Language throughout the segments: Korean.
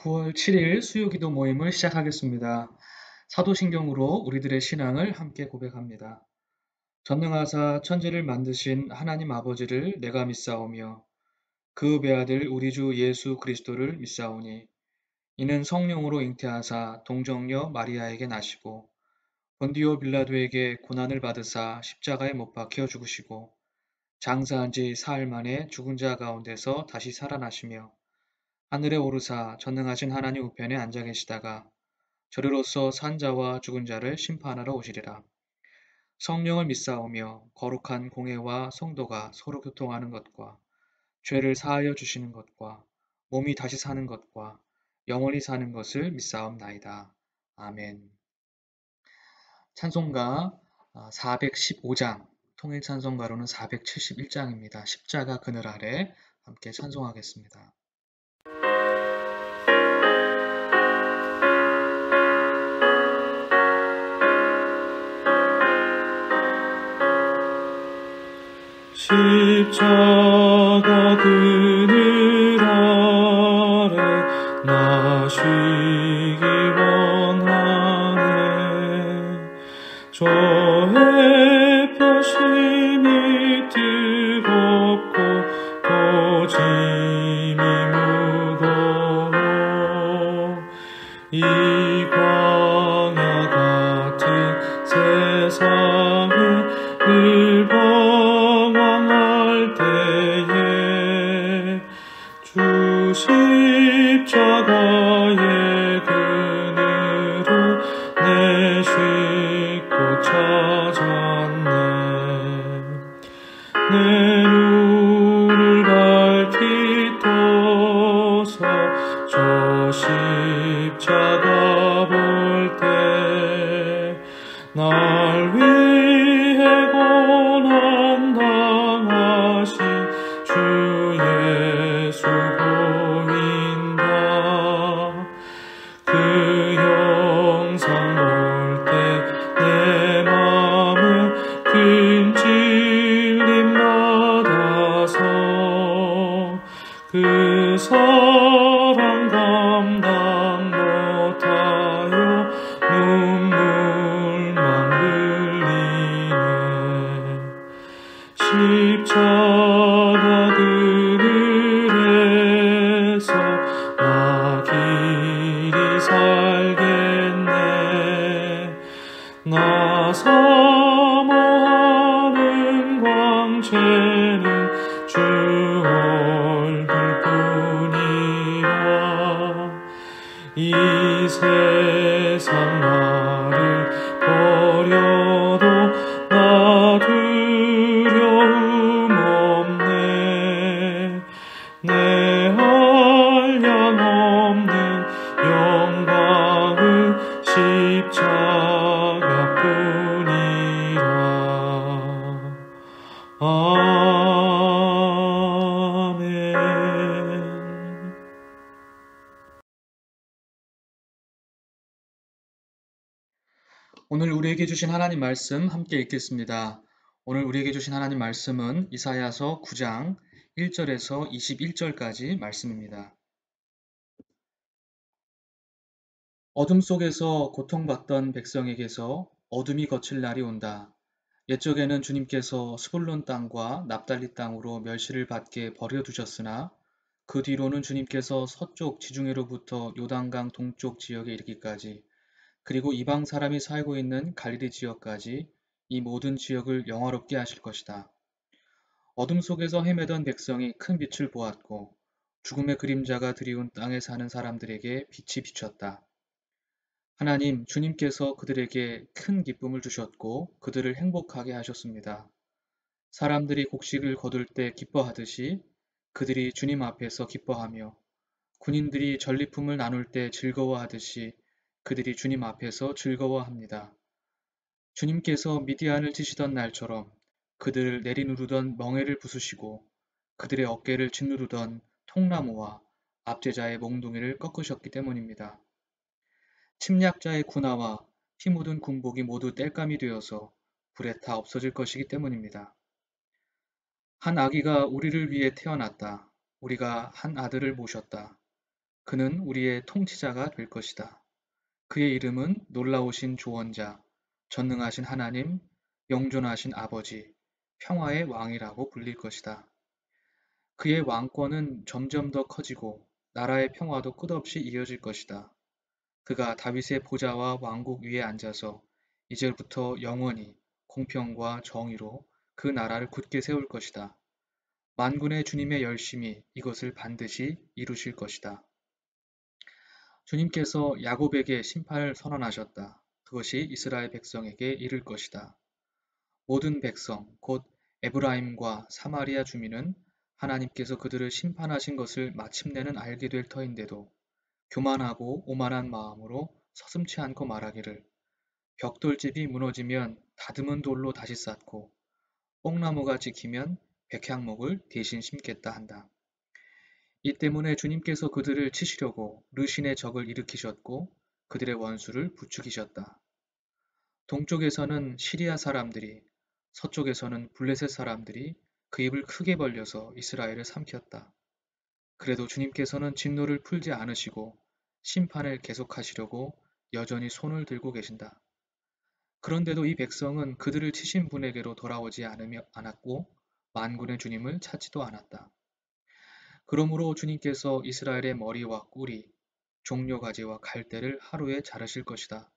9월 7일 수요기도 모임을 시작하겠습니다. 사도신경으로 우리들의 신앙을 함께 고백합니다. 전능하사 천지를 만드신 하나님 아버지를 내가 믿사오며 그 외아들 우리 주 예수 그리스도를 믿사오니 이는 성령으로 잉태하사 동정녀 마리아에게 나시고 본디오 빌라도에게 고난을 받으사 십자가에 못 박혀 죽으시고 장사한 지 사흘 만에 죽은 자 가운데서 다시 살아나시며 하늘에 오르사 전능하신 하나님 우편에 앉아 계시다가 저리로서 산 자와 죽은 자를 심판하러 오시리라. 성령을 믿사오며 거룩한 공회와 성도가 서로 교통하는 것과 죄를 사하여 주시는 것과 몸이 다시 사는 것과 영원히 사는 것을 믿사옵나이다. 아멘. 찬송가 415장, 통일찬송가로는 471장입니다. 십자가 그늘 아래 함께 찬송하겠습니다. 십자가 그늘 아래 나 쉬기 원하네. 저의 표심이 뜨겁고 또 짐이 무거워 이 광야 같은 세상에 늘 방황할 때에 주 십자가의 그늘을 내 쉽고 찾았네. 내 눈을 밝히 떠서 저 십자가 볼 때 날 위해 고난 당하신 주 예수 보인다. 그 영상 볼 때 내 맘에 큰 찔림 받아서 그 사랑 감당 못하여 눈물만 흘리네. 십자가 그늘에서 나 길이 살겠네. 나 사모하는 광채는 주 얼굴뿐이라. 이 세상 나를 버려도 나 두려움 없네. 내 한량 없는 영광은 십자가뿐이라. 아멘. 오늘 우리에게 주신 하나님 말씀 함께 읽겠습니다. 오늘 우리에게 주신 하나님 말씀은 이사야서 9장 1절에서 21절까지 말씀입니다. 어둠 속에서 고통받던 백성에게서 어둠이 거칠 날이 온다. 옛적에는 주님께서 스불론 땅과 납달리 땅으로 멸시를 받게 버려두셨으나 그 뒤로는 주님께서 서쪽 지중해로부터 요단강 동쪽 지역에 이르기까지 그리고 이방 사람이 살고 있는 갈릴리 지역까지 이 모든 지역을 영화롭게 하실 것이다. 어둠 속에서 헤매던 백성이 큰 빛을 보았고 죽음의 그림자가 드리운 땅에 사는 사람들에게 빛이 비쳤다. 하나님, 주님께서 그들에게 큰 기쁨을 주셨고 그들을 행복하게 하셨습니다. 사람들이 곡식을 거둘 때 기뻐하듯이 그들이 주님 앞에서 기뻐하며 군인들이 전리품을 나눌 때 즐거워하듯이 그들이 주님 앞에서 즐거워합니다. 주님께서 미디안을 치시던 날처럼 그들을 내리누르던 멍에를 부수시고 그들의 어깨를 짓누르던 통나무와 압제자의 몽둥이를 꺾으셨기 때문입니다. 침략자의 군화와 피 묻은 군복이 모두 땔감이 되어서 불에 타 없어질 것이기 때문입니다. 한 아기가 우리를 위해 태어났다. 우리가 한 아들을 모셨다. 그는 우리의 통치자가 될 것이다. 그의 이름은 놀라우신 조언자, 전능하신 하나님, 영존하신 아버지, 평화의 왕이라고 불릴 것이다. 그의 왕권은 점점 더 커지고 나라의 평화도 끝없이 이어질 것이다. 그가 다윗의 보좌와 왕국 위에 앉아서 이제부터 영원히 공평과 정의로 그 나라를 굳게 세울 것이다. 만군의 주님의 열심히 이것을 반드시 이루실 것이다. 주님께서 야곱에게 심판을 선언하셨다. 그것이 이스라엘 백성에게 이를 것이다. 모든 백성, 곧 에브라임과 사마리아 주민은 하나님께서 그들을 심판하신 것을 마침내는 알게 될 터인데도 교만하고 오만한 마음으로 서슴지 않고 말하기를 벽돌집이 무너지면 다듬은 돌로 다시 쌓고 뽕나무가 지키면 백향목을 대신 심겠다 한다. 이 때문에 주님께서 그들을 치시려고 르신의 적을 일으키셨고 그들의 원수를 부추기셨다. 동쪽에서는 시리아 사람들이, 서쪽에서는 블레셋 사람들이 그 입을 크게 벌려서 이스라엘을 삼켰다. 그래도 주님께서는 진노를 풀지 않으시고 심판을 계속하시려고 여전히 손을 들고 계신다. 그런데도 이 백성은 그들을 치신 분에게로 돌아오지 않았고 만군의 주님을 찾지도 않았다. 그러므로 주님께서 이스라엘의 머리와 꼬리, 종려가지와 갈대를 하루에 자르실 것이다.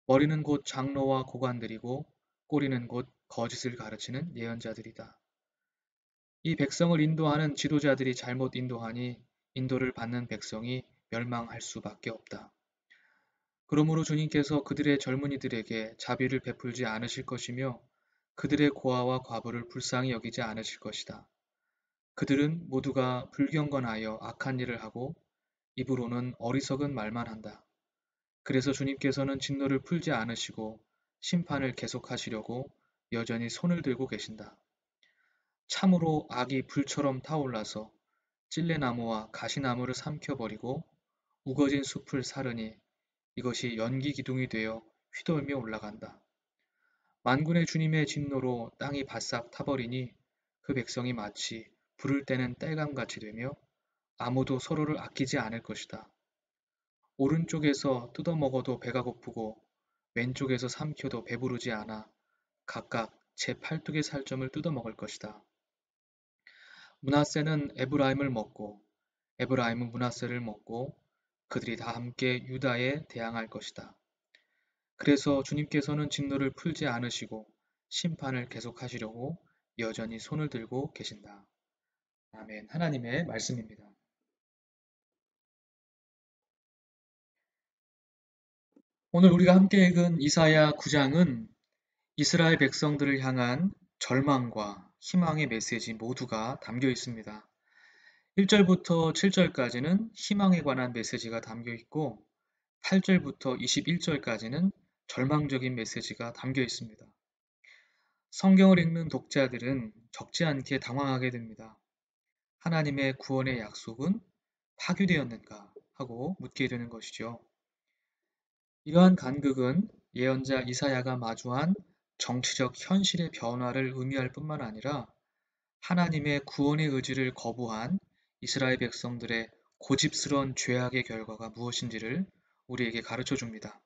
머리는 곧 장로와 고관들이고 꼬리는 곧 거짓을 가르치는 예언자들이다. 이 백성을 인도하는 지도자들이 잘못 인도하니 인도를 받는 백성이 멸망할 수밖에 없다. 그러므로 주님께서 그들의 젊은이들에게 자비를 베풀지 않으실 것이며 그들의 고아와 과부를 불쌍히 여기지 않으실 것이다. 그들은 모두가 불경건하여 악한 일을 하고 입으로는 어리석은 말만 한다. 그래서 주님께서는 진노를 풀지 않으시고 심판을 계속하시려고 여전히 손을 들고 계신다. 참으로 악이 불처럼 타올라서 찔레나무와 가시나무를 삼켜버리고 우거진 숲을 사르니 이것이 연기 기둥이 되어 휘돌며 올라간다. 만군의 주님의 진노로 땅이 바싹 타버리니 그 백성이 마치 불을 떼는 땔감같이 되며 아무도 서로를 아끼지 않을 것이다. 오른쪽에서 뜯어먹어도 배가 고프고 왼쪽에서 삼켜도 배부르지 않아 각각 제 팔뚝의 살점을 뜯어먹을 것이다. 므낫세는 에브라임을 먹고 에브라임은 므낫세를 먹고 그들이 다 함께 유다에 대항할 것이다. 그래서 주님께서는 진노를 풀지 않으시고 심판을 계속하시려고 여전히 손을 들고 계신다. 아멘. 하나님의 말씀입니다. 오늘 우리가 함께 읽은 이사야 9장은 이스라엘 백성들을 향한 절망과 희망의 메시지 모두가 담겨 있습니다. 1절부터 7절까지는 희망에 관한 메시지가 담겨 있고 8절부터 21절까지는 절망적인 메시지가 담겨 있습니다. 성경을 읽는 독자들은 적지 않게 당황하게 됩니다. 하나님의 구원의 약속은 파괴되었는가 하고 묻게 되는 것이죠. 이러한 간극은 예언자 이사야가 마주한 정치적 현실의 변화를 의미할 뿐만 아니라 하나님의 구원의 의지를 거부한 이스라엘 백성들의 고집스러운 죄악의 결과가 무엇인지를 우리에게 가르쳐 줍니다.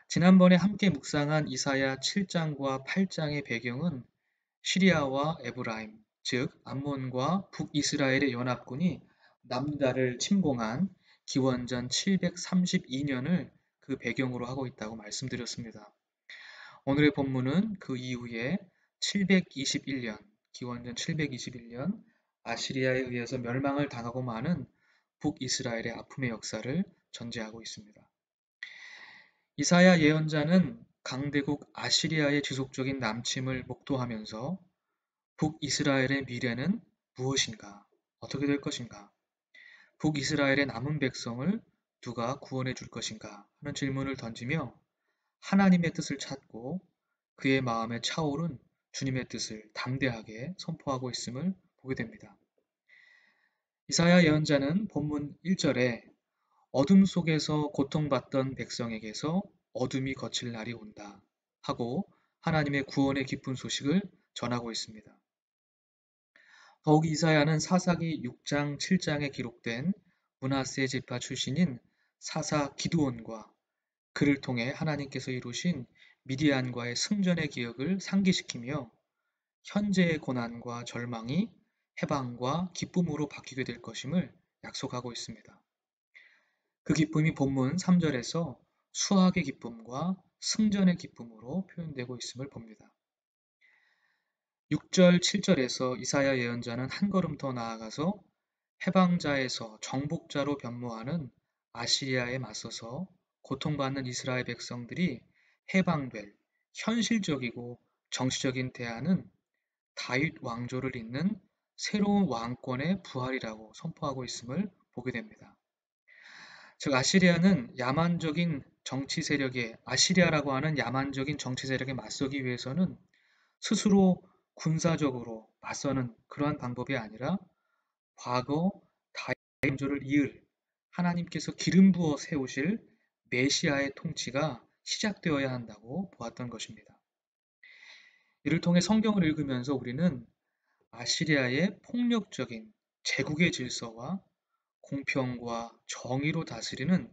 지난번에 함께 묵상한 이사야 7장과 8장의 배경은 시리아와 에브라임, 즉 암몬과 북이스라엘의 연합군이 남유다를 침공한 기원전 732년을 그 배경으로 하고 있다고 말씀드렸습니다. 오늘의 본문은 그 이후에 721년, 기원전 721년 아시리아에 의해서 멸망을 당하고 마는 북이스라엘의 아픔의 역사를 전제하고 있습니다. 이사야 예언자는 강대국 아시리아의 지속적인 남침을 목도하면서 북이스라엘의 미래는 무엇인가? 어떻게 될 것인가? 북이스라엘의 남은 백성을 누가 구원해 줄 것인가? 하는 질문을 던지며 하나님의 뜻을 찾고 그의 마음에 차오른 주님의 뜻을 담대하게 선포하고 있음을 보게 됩니다. 이사야 예언자는 본문 1절에 어둠 속에서 고통받던 백성에게서 어둠이 거칠 날이 온다 하고 하나님의 구원의 기쁜 소식을 전하고 있습니다. 더욱 이사야는 사사기 6장, 7장에 기록된 므낫세 지파 출신인 사사 기드온과 그를 통해 하나님께서 이루신 미디안과의 승전의 기억을 상기시키며 현재의 고난과 절망이 해방과 기쁨으로 바뀌게 될 것임을 약속하고 있습니다. 그 기쁨이 본문 3절에서 수학의 기쁨과 승전의 기쁨으로 표현되고 있음을 봅니다. 6절, 7절에서 이사야 예언자는 한 걸음 더 나아가서 해방자에서 정복자로 변모하는 아시리아에 맞서서 고통받는 이스라엘 백성들이 해방될 현실적이고 정치적인 대안은 다윗 왕조를 잇는 새로운 왕권의 부활이라고 선포하고 있음을 보게 됩니다. 즉 아시리아는 야만적인 정치 세력에 아시리아라고 하는 야만적인 정치 세력에 맞서기 위해서는 스스로 군사적으로 맞서는 그러한 방법이 아니라 과거 다윗 왕조를 이을 하나님께서 기름 부어 세우실 메시아의 통치가 시작되어야 한다고 보았던 것입니다. 이를 통해 성경을 읽으면서 우리는 아시리아의 폭력적인 제국의 질서와 공평과 정의로 다스리는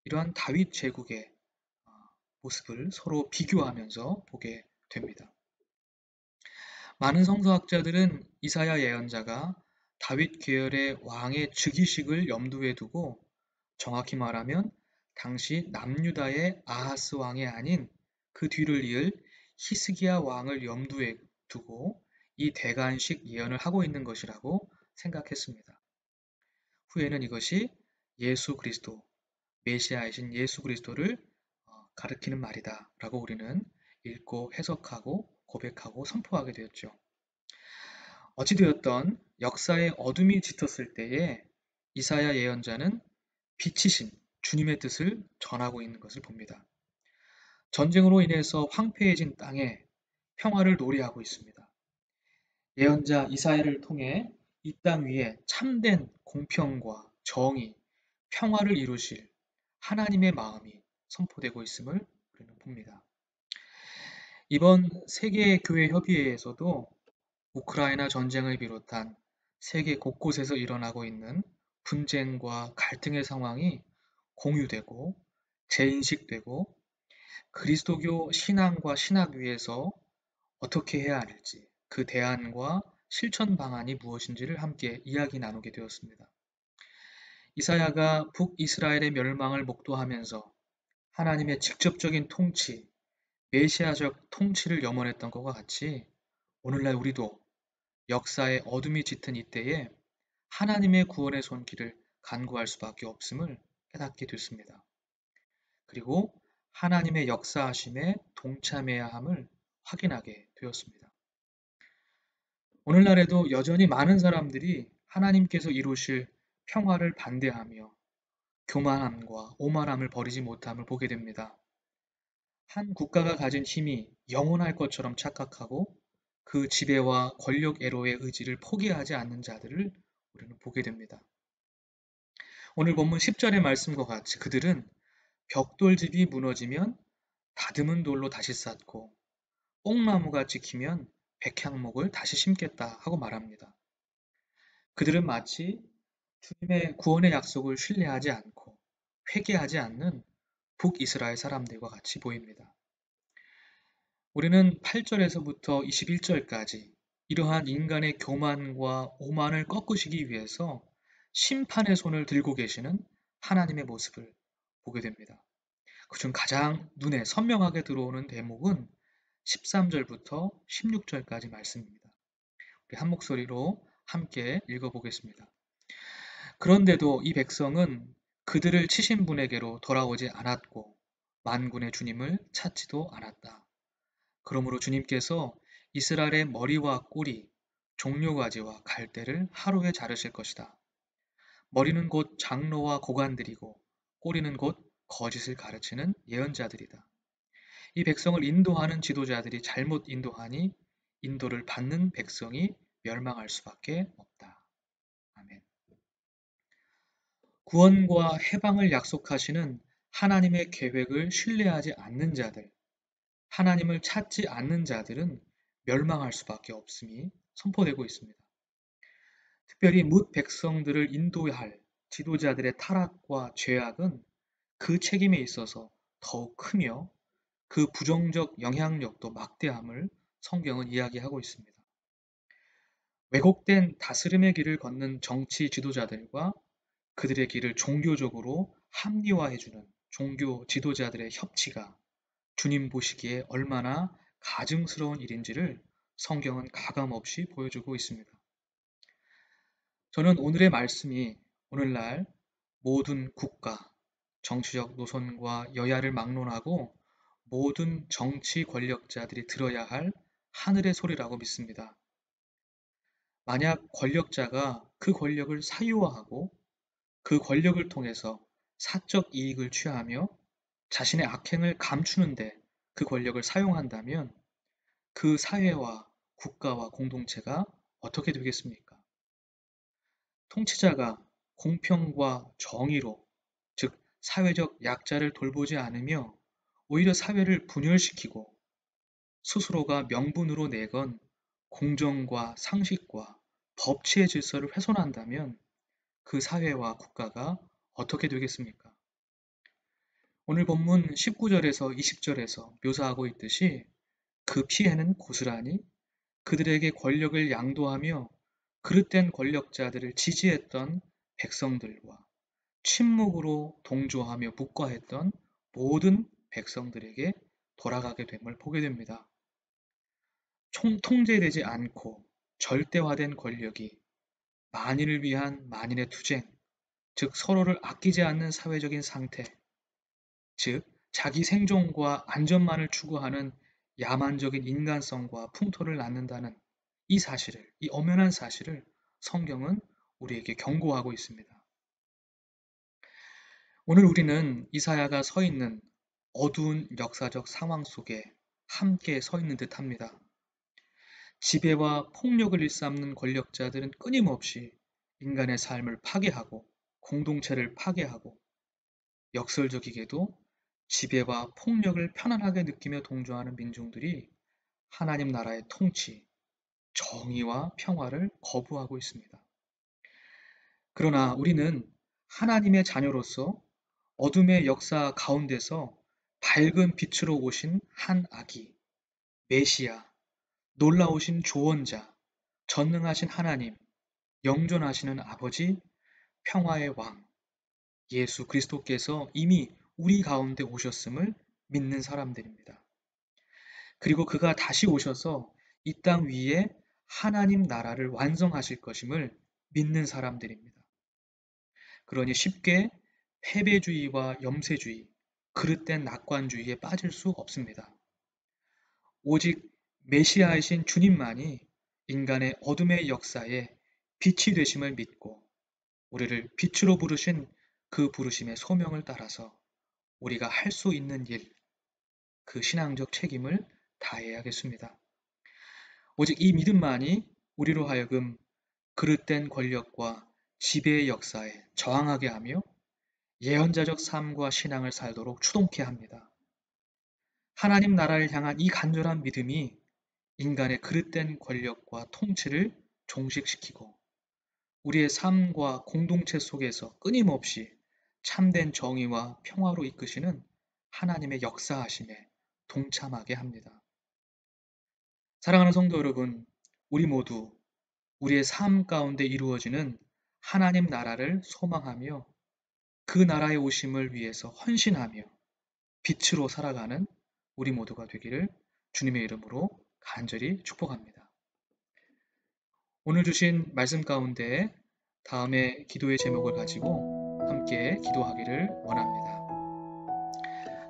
이러한 다윗 제국의 모습을 서로 비교하면서 보게 됩니다. 많은 성서학자들은 이사야 예언자가 다윗 계열의 왕의 즉위식을 염두에 두고 정확히 말하면 당시 남유다의 아하스 왕이 아닌 그 뒤를 이을 히스기야 왕을 염두에 두고 이 대관식 예언을 하고 있는 것이라고 생각했습니다. 후에는 이것이 예수 그리스도, 메시아이신 예수 그리스도를 가리키는 말이다 라고 우리는 읽고 해석하고 고백하고 선포하게 되었죠. 어찌되었던 역사의 어둠이 짙었을 때에 이사야 예언자는 빛이신 주님의 뜻을 전하고 있는 것을 봅니다. 전쟁으로 인해서 황폐해진 땅에 평화를 노래하고 있습니다. 예언자 이사야를 통해 이 땅 위에 참된 공평과 정의, 평화를 이루실 하나님의 마음이 선포되고 있음을 우리는 봅니다. 이번 세계교회협의회에서도 우크라이나 전쟁을 비롯한 세계 곳곳에서 일어나고 있는 분쟁과 갈등의 상황이 공유되고 재인식되고 그리스도교 신앙과 신학 위에서 어떻게 해야 할지 그 대안과 실천 방안이 무엇인지를 함께 이야기 나누게 되었습니다. 이사야가 북이스라엘의 멸망을 목도하면서 하나님의 직접적인 통치, 메시아적 통치를 염원했던 것과 같이 오늘날 우리도 역사의 어둠이 짙은 이때에 하나님의 구원의 손길을 간구할 수밖에 없음을 깨닫게 됐습니다. 그리고 하나님의 역사하심에 동참해야 함을 확인하게 되었습니다. 오늘날에도 여전히 많은 사람들이 하나님께서 이루실 평화를 반대하며 교만함과 오만함을 버리지 못함을 보게 됩니다. 한 국가가 가진 힘이 영원할 것처럼 착각하고 그 지배와 권력 애로의 의지를 포기하지 않는 자들을 우리는 보게 됩니다. 오늘 본문 10절의 말씀과 같이 그들은 벽돌집이 무너지면 다듬은 돌로 다시 쌓고 뽕나무가 지키면 백향목을 다시 심겠다 하고 말합니다. 그들은 마치 주님의 구원의 약속을 신뢰하지 않고 회개하지 않는 북이스라엘 사람들과 같이 보입니다. 우리는 8절에서부터 21절까지 이러한 인간의 교만과 오만을 꺾으시기 위해서 심판의 손을 들고 계시는 하나님의 모습을 보게 됩니다. 그중 가장 눈에 선명하게 들어오는 대목은 13절부터 16절까지 말씀입니다. 우리 한 목소리로 함께 읽어보겠습니다. 그런데도 이 백성은 그들을 치신 분에게로 돌아오지 않았고 만군의 주님을 찾지도 않았다. 그러므로 주님께서 이스라엘의 머리와 꼬리, 종려가지와 갈대를 하루에 자르실 것이다. 머리는 곧 장로와 고관들이고 꼬리는 곧 거짓을 가르치는 예언자들이다. 이 백성을 인도하는 지도자들이 잘못 인도하니 인도를 받는 백성이 멸망할 수밖에 없다. 아멘. 구원과 해방을 약속하시는 하나님의 계획을 신뢰하지 않는 자들, 하나님을 찾지 않는 자들은 멸망할 수밖에 없음이 선포되고 있습니다. 특별히 뭇 백성들을 인도할 지도자들의 타락과 죄악은 그 책임에 있어서 더욱 크며 그 부정적 영향력도 막대함을 성경은 이야기하고 있습니다. 왜곡된 다스림의 길을 걷는 정치 지도자들과 그들의 길을 종교적으로 합리화해주는 종교 지도자들의 협치가 주님 보시기에 얼마나 가증스러운 일인지를 성경은 가감없이 보여주고 있습니다. 저는 오늘의 말씀이 오늘날 모든 국가, 정치적 노선과 여야를 막론하고 모든 정치 권력자들이 들어야 할 하늘의 소리라고 믿습니다. 만약 권력자가 그 권력을 사유화하고 그 권력을 통해서 사적 이익을 취하며 자신의 악행을 감추는데 그 권력을 사용한다면 그 사회와 국가와 공동체가 어떻게 되겠습니까? 통치자가 공평과 정의로, 즉 사회적 약자를 돌보지 않으며 오히려 사회를 분열시키고 스스로가 명분으로 내건 공정과 상식과 법치의 질서를 훼손한다면 그 사회와 국가가 어떻게 되겠습니까? 오늘 본문 19절에서 20절에서 묘사하고 있듯이 그 피해는 고스란히 그들에게 권력을 양도하며 그릇된 권력자들을 지지했던 백성들과 침묵으로 동조하며 묵과했던 모든 백성들에게 돌아가게 됨을 보게 됩니다. 통제되지 않고 절대화된 권력이 만인을 위한 만인의 투쟁, 즉 서로를 아끼지 않는 사회적인 상태, 즉 자기 생존과 안전만을 추구하는 야만적인 인간성과 풍토를 낳는다는 이 사실을, 이 엄연한 사실을 성경은 우리에게 경고하고 있습니다. 오늘 우리는 이사야가 서 있는 어두운 역사적 상황 속에 함께 서 있는 듯합니다. 지배와 폭력을 일삼는 권력자들은 끊임없이 인간의 삶을 파괴하고 공동체를 파괴하고 역설적이게도 지배와 폭력을 편안하게 느끼며 동조하는 민중들이 하나님 나라의 통치, 정의와 평화를 거부하고 있습니다. 그러나 우리는 하나님의 자녀로서 어둠의 역사 가운데서 밝은 빛으로 오신 한 아기, 메시아, 놀라우신 조언자, 전능하신 하나님, 영존하시는 아버지, 평화의 왕, 예수 그리스도께서 이미 우리 가운데 오셨음을 믿는 사람들입니다. 그리고 그가 다시 오셔서 이 땅 위에 하나님 나라를 완성하실 것임을 믿는 사람들입니다. 그러니 쉽게 패배주의와 염세주의, 그릇된 낙관주의에 빠질 수 없습니다. 오직 메시아이신 주님만이 인간의 어둠의 역사에 빛이 되심을 믿고 우리를 빛으로 부르신 그 부르심의 소명을 따라서 우리가 할 수 있는 일, 그 신앙적 책임을 다해야겠습니다. 오직 이 믿음만이 우리로 하여금 그릇된 권력과 지배의 역사에 저항하게 하며 예언자적 삶과 신앙을 살도록 추동케 합니다. 하나님 나라를 향한 이 간절한 믿음이 인간의 그릇된 권력과 통치를 종식시키고 우리의 삶과 공동체 속에서 끊임없이 참된 정의와 평화로 이끄시는 하나님의 역사하심에 동참하게 합니다. 사랑하는 성도 여러분, 우리 모두 우리의 삶 가운데 이루어지는 하나님 나라를 소망하며 그 나라의 오심을 위해서 헌신하며 빛으로 살아가는 우리 모두가 되기를 주님의 이름으로 간절히 축복합니다. 오늘 주신 말씀 가운데 다음의 기도의 제목을 가지고 함께 기도하기를 원합니다.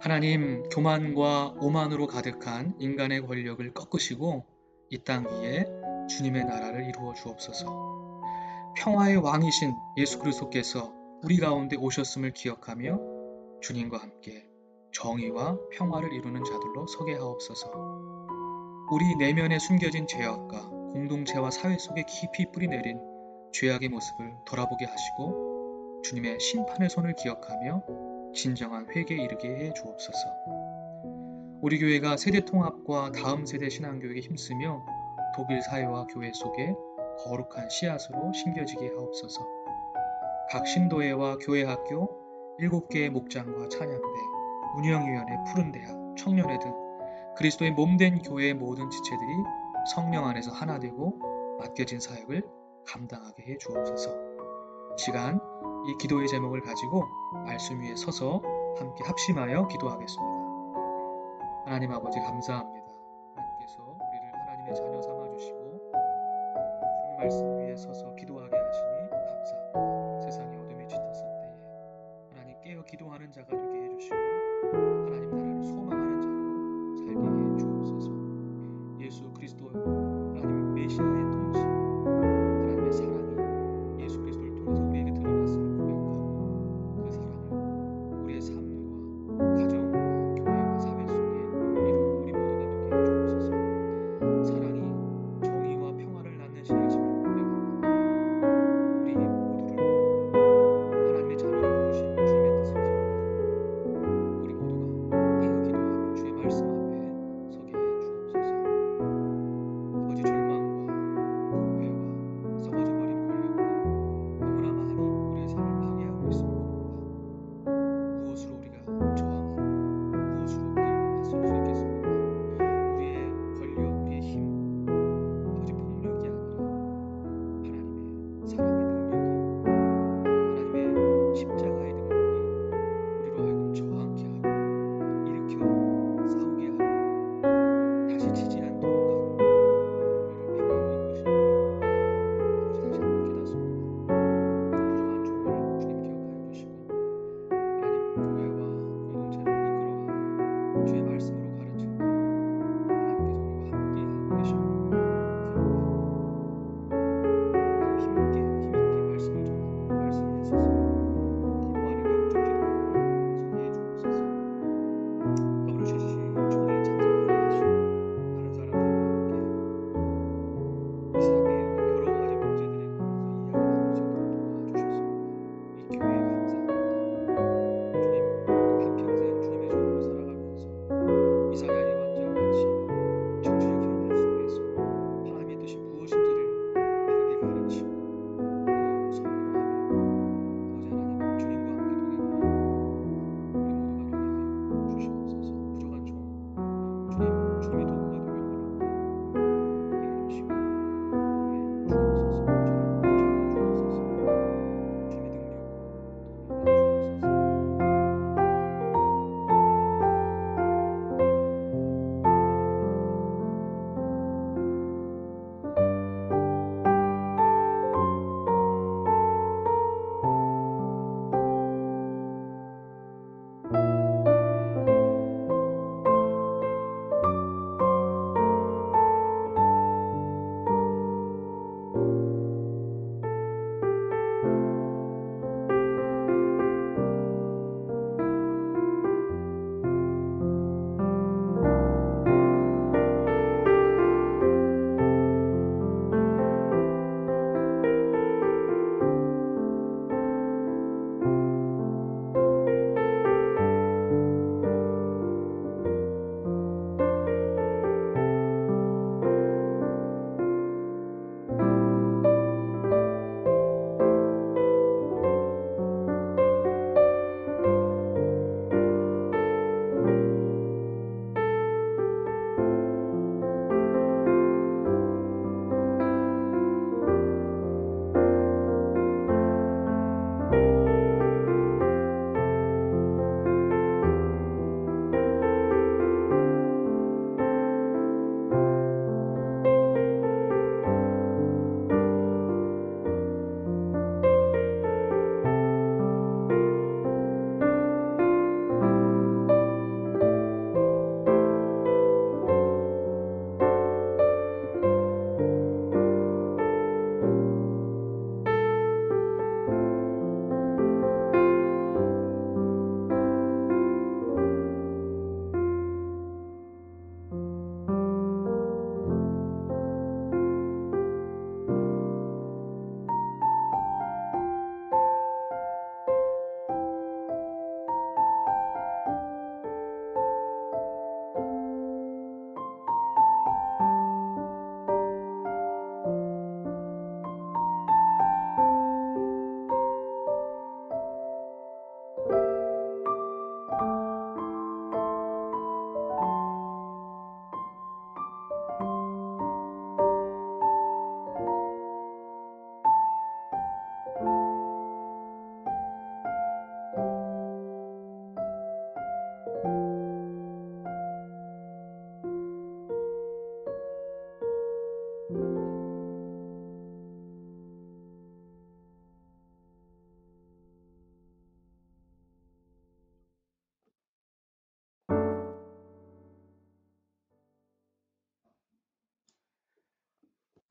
하나님, 교만과 오만으로 가득한 인간의 권력을 꺾으시고 이 땅 위에 주님의 나라를 이루어 주옵소서. 평화의 왕이신 예수 그리스도께서 우리 가운데 오셨음을 기억하며 주님과 함께 정의와 평화를 이루는 자들로 서게 하옵소서. 우리 내면에 숨겨진 죄악과 공동체와 사회 속에 깊이 뿌리내린 죄악의 모습을 돌아보게 하시고 주님의 심판의 손을 기억하며 진정한 회개에 이르게 해 주옵소서. 우리 교회가 세대 통합과 다음 세대 신앙교육에 힘쓰며 독일 사회와 교회 속에 거룩한 씨앗으로 심겨지게 하옵소서. 각 신도회와 교회학교, 7개의 목장과 찬양대, 운영위원회, 푸른대학, 청년회 등 그리스도의 몸된 교회의 모든 지체들이 성령 안에서 하나 되고 맡겨진 사역을 감당하게 해 주옵소서. 이 시간 이 기도의 제목을 가지고 말씀 위에 서서 함께 합심하여 기도하겠습니다. 하나님 아버지 감사합니다. 하나님께서 우리를 하나님의 자녀 삼아주시고 주님의 말씀 위에 서서 기도하게 하시니 감사합니다. 세상에 어둠이 짙었을 때에 하나님 깨어 기도하는 자가 되게 해주시고 하나님 나라를 소망하는 자로 살게 해 주옵소서. 예수 그리스도 하나님 메시아의 통치 하나님의 사랑이 예수 그리스도를 통해서 우리에게 드러났음을 고백하고 그 사랑을 우리의 삶과 가정과 교회와 사회 속에 이루는 우리 모두가 되게 해 주옵소서. 사랑이 정의와 평화를 낳는 신이심을 고백합니다. 우리 모두를 하나님의 자녀로 부르신 주님의 뜻을 기억하고 우리 모두가 깨어 기도하며 주의 말씀 앞에 서게 해 주옵소서. 아버지 절망과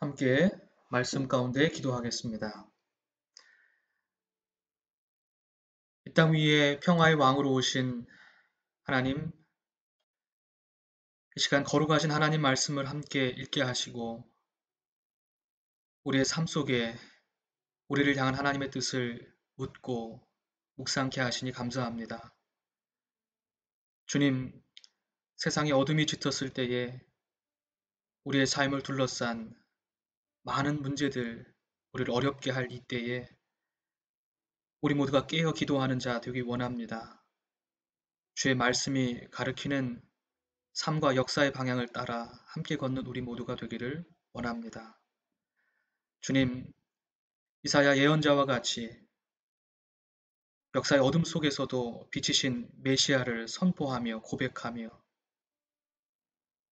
함께 말씀 가운데 기도하겠습니다. 이 땅 위에 평화의 왕으로 오신 하나님, 이 시간 거룩하신 하나님 말씀을 함께 읽게 하시고 우리의 삶 속에 우리를 향한 하나님의 뜻을 묻고 묵상케 하시니 감사합니다. 주님, 세상에 어둠이 짙었을 때에 우리의 삶을 둘러싼 많은 문제들, 우리를 어렵게 할 이때에 우리 모두가 깨어 기도하는 자 되기 원합니다. 주의 말씀이 가르치는 삶과 역사의 방향을 따라 함께 걷는 우리 모두가 되기를 원합니다. 주님, 이사야 예언자와 같이 역사의 어둠 속에서도 빛이신 메시아를 선포하며 고백하며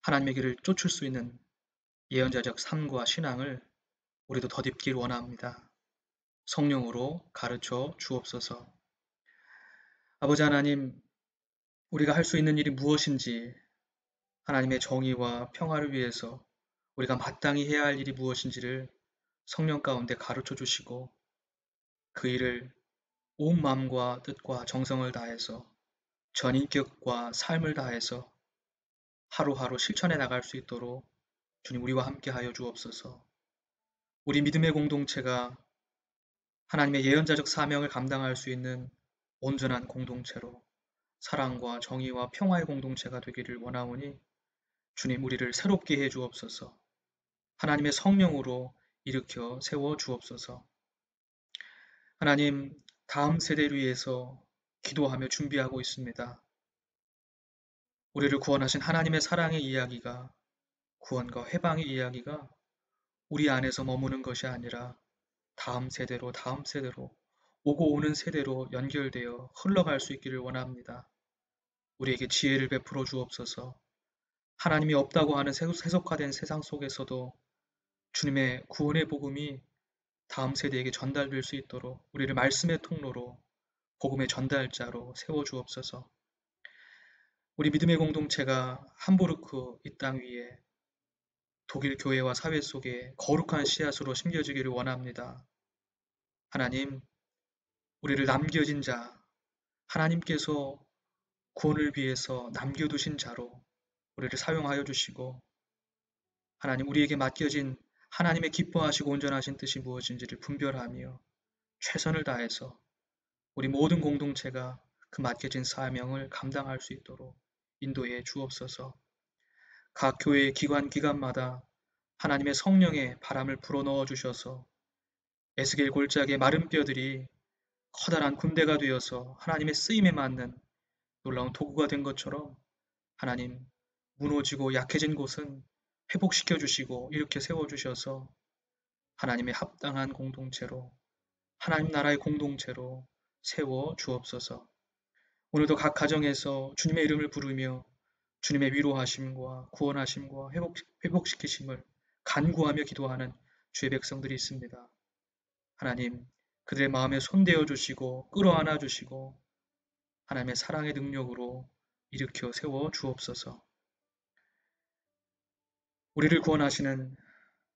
하나님의 길을 쫓을 수 있는 예언자적 삶과 신앙을 우리도 덧입길 원합니다. 성령으로 가르쳐 주옵소서. 아버지 하나님, 우리가 할 수 있는 일이 무엇인지, 하나님의 정의와 평화를 위해서 우리가 마땅히 해야 할 일이 무엇인지를 성령 가운데 가르쳐 주시고 그 일을 온 마음과 뜻과 정성을 다해서 전인격과 삶을 다해서 하루하루 실천해 나갈 수 있도록 주님 우리와 함께 하여 주옵소서. 우리 믿음의 공동체가 하나님의 예언자적 사명을 감당할 수 있는 온전한 공동체로 사랑과 정의와 평화의 공동체가 되기를 원하오니 주님 우리를 새롭게 해 주옵소서. 하나님의 성령으로 일으켜 세워 주옵소서. 하나님, 다음 세대를 위해서 기도하며 준비하고 있습니다. 우리를 구원하신 하나님의 사랑의 이야기가, 구원과 회방의 이야기가 우리 안에서 머무는 것이 아니라 다음 세대로 다음 세대로 오고 오는 세대로 연결되어 흘러갈 수 있기를 원합니다. 우리에게 지혜를 베풀어 주옵소서. 하나님이 없다고 하는 세속화된 세상 속에서도 주님의 구원의 복음이 다음 세대에게 전달될 수 있도록 우리를 말씀의 통로로 복음의 전달자로 세워 주옵소서. 우리 믿음의 공동체가 함부르크 이 땅 위에 독일 교회와 사회 속에 거룩한 씨앗으로 심겨지기를 원합니다. 하나님, 우리를 남겨진 자, 하나님께서 구원을 위해서 남겨두신 자로 우리를 사용하여 주시고 하나님 우리에게 맡겨진 하나님의 기뻐하시고 온전하신 뜻이 무엇인지를 분별하며 최선을 다해서 우리 모든 공동체가 그 맡겨진 사명을 감당할 수 있도록 인도해 주옵소서. 각 교회의 기관마다 하나님의 성령의 바람을 불어넣어 주셔서 에스겔 골짜기의 마른 뼈들이 커다란 군대가 되어서 하나님의 쓰임에 맞는 놀라운 도구가 된 것처럼 하나님 무너지고 약해진 곳은 회복시켜 주시고 이렇게 세워 주셔서 하나님의 합당한 공동체로 하나님 나라의 공동체로 세워 주옵소서. 오늘도 각 가정에서 주님의 이름을 부르며 주님의 위로하심과 구원하심과 회복시키심을 간구하며 기도하는 주의 백성들이 있습니다. 하나님, 그들의 마음에 손대어 주시고 끌어안아 주시고 하나님의 사랑의 능력으로 일으켜 세워 주옵소서. 우리를 구원하시는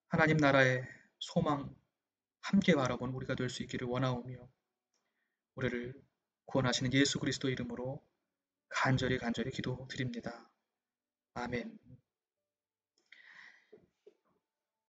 하나님 나라의 소망 함께 바라본 우리가 될 수 있기를 원하오며 우리를 구원하시는 예수 그리스도 이름으로 간절히 기도드립니다. 아멘.